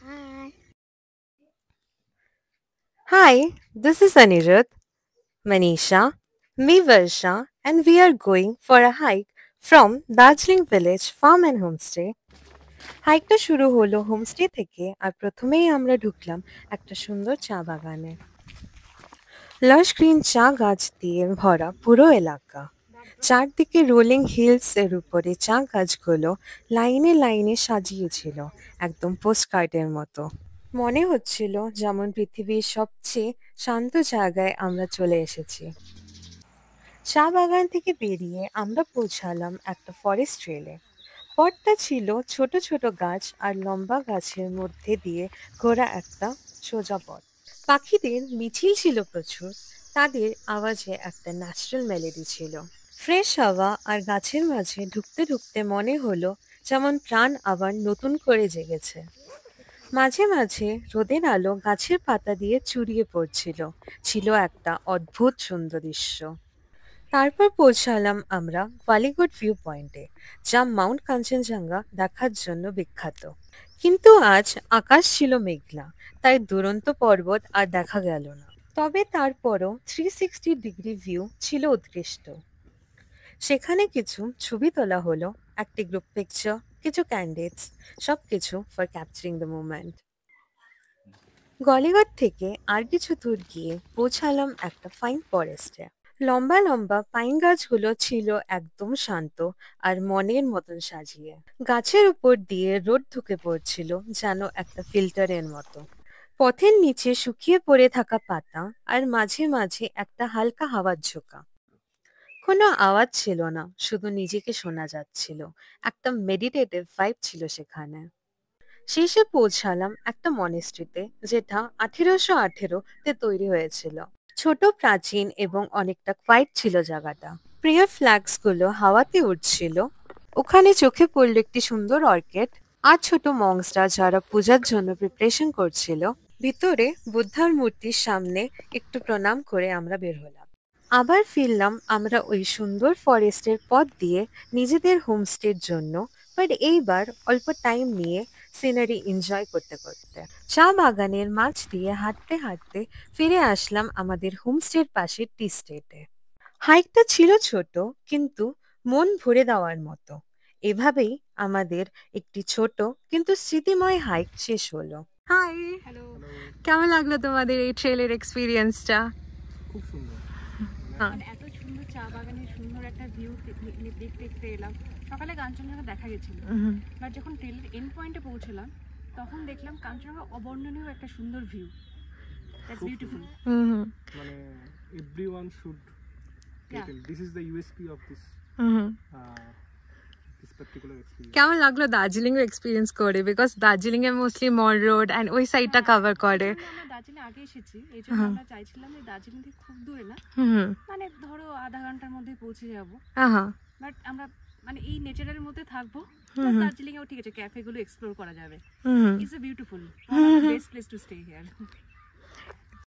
Hi. Hi, this is Anirudh, Manisha, me Varsha, and we are going for a hike from Darjeeling Village Farm and Homestay. হাইকটা শুরু হলো homestay থেকে আর প্রথমেই আমরা ঢুকলাম একটা সুন্দর চা বাগানে। লাশ গ্রিন চা গাছ দিয়ে ভরা পুরো এলাকা। চারদিকে রোলিং হিলস এর উপরে চা গাছগুলো লাইনে লাইনে সাজিয়েছিল, একদম পোস্টকার্ডের মতো। মনে হচ্ছিল যেমন পৃথিবীর সবচেয়ে শান্ত জায়গায় আমরা চলে এসেছি। চা বাগান থেকে বেরিয়ে আমরা পৌঁছালাম একটা ফরেস্ট ট্রেলে। পথটা ছিল ছোট ছোট গাছ আর লম্বা গাছের মধ্যে দিয়ে ঘোরা একটা সোজা পথ। পাখিদের মিছিল ছিল প্রচুর, তাদের আওয়াজে একটা ন্যাচারাল মেলোডি ছিল। ফ্রেশ হাওয়া আর গাছের মাঝে ঢুকতে ঢুকতে মনে হলো যেমন প্রাণ আবার নতুন করে জেগেছে। মাঝে মাঝে রোদের আলো গাছের পাতা দিয়ে চুরিয়ে পড়ছিল, ছিল একটা অদ্ভুত সুন্দর দৃশ্য। তারপর পৌঁছালাম আমরা বালিগড় ভিউ পয়েন্টে, যা মাউন্ট কাঞ্চনজঙ্ঘা দেখার জন্য বিখ্যাত। কিন্তু আজ আকাশ ছিল মেঘলা, তাই দুরন্ত পর্বত আর দেখা গেল না। তবে তারপরও 360 ডিগ্রি ভিউ ছিল উৎকৃষ্ট। সেখানে কিছু ছবি তোলা হলো, একটি গ্রুপ পিকচার, কিছু ক্যান্ডিডস, সবকিছু ফর ক্যাপচারিং দ্য মোমেন্ট। গলিগড় থেকে আর কিছু দূর গিয়ে পৌঁছালাম একটা ফাইন ফরেস্টে। লম্বা লম্বা পাইন গাছগুলো ছিল একদম শান্ত আর মনের মতন সাজিয়ে। গাছের উপর দিয়ে রোদ ঢুকে পড়ছিল যেন একটা ফিল্টারের মতো। পথের নিচে শুকিয়ে পড়ে থাকা পাতা আর মাঝে মাঝে একটা হালকা হাওয়ার ঝোঁকা। কোনো আওয়াজ ছিল না, শুধু নিজেকে শোনা যাচ্ছিল। একটা মেডিটেটিভ ভাইব ছিল সেখানে। শেষে পৌঁছালাম একটা মনেস্ট্রিতে, যেটা 1818-তে তৈরি হয়েছিল। ছোট, প্রাচীন এবং অনেকটা কোয়াইট ছিল জায়গাটা। প্রিয় ফ্ল্যাগস গুলো হাওয়াতে উড়ছিল। ওখানে চোখে পড়ল একটি সুন্দর অর্কিড আর ছোট মংসরা যারা পূজার জন্য প্রিপারেশন করছিল। ভিতরে বুদ্ধার মূর্তির সামনে একটু প্রণাম করে আমরা বের হলাম। আবার ফিরলাম আমরা ওই সুন্দর ফরেস্টের পথ দিয়ে নিজেদের হোমস্টের জন্য, বাট এইবার অল্প টাইম নিয়ে সিনারি এনজয় করতে করতে। চা বাগানের মাঝ দিয়ে হাঁটতে হাঁটতে ফিরে আসলাম আমাদের হোমস্টের পাশের টি স্টেটে। হাইকটা ছিল ছোট, কিন্তু মন ভরে দেওয়ার মতো। এভাবেই আমাদের একটি ছোট কিন্তু স্মৃতিময় হাইক শেষ হলো। Hi, hello. কেমন লাগলো তোমাদের এই ট্রেলের এক্সপিরিয়েন্সটা? খুব সুন্দর। হ্যাঁ, মানে এত সুন্দর চা বাগানের সুন্দর একটা ভিউ দেখতে দেখতে এলাম। সকালে কাঞ্চনজঙ্ঘা দেখা গেছিল, বাট যখন ট্রেলের এন্ড পয়েন্টে পৌঁছলাম তখন দেখলাম কাঞ্চনজঙ্ঘা অবর্ণনীয় একটা সুন্দর ভিউ। That's beautiful. মানে everyone should Yeah. take it. This is the USP of this this particular experience. কেমন লাগলো দার্জিলিং এক্সপিরিয়েন্স করে? বিকজ দার্জিলিং এ মোস্টলি মল রোড এন্ড ওই সাইডটা কভার করে। আমরা দার্জিলিং আগে এসেছি, এই জন্য আমরা চাইছিলাম যে দার্জিলিং থেকে খুব দূরে না, মানে ধরো আধা ঘন্টার মধ্যে পৌঁছে যাবো। বাট আমরা মানে এই নেচারের মধ্যে থাকবো, দার্জিলিং এও ঠিক আছে, ক্যাফে গুলো এক্সপ্লোর করা যাবে। It's a beautiful, best place to stay here.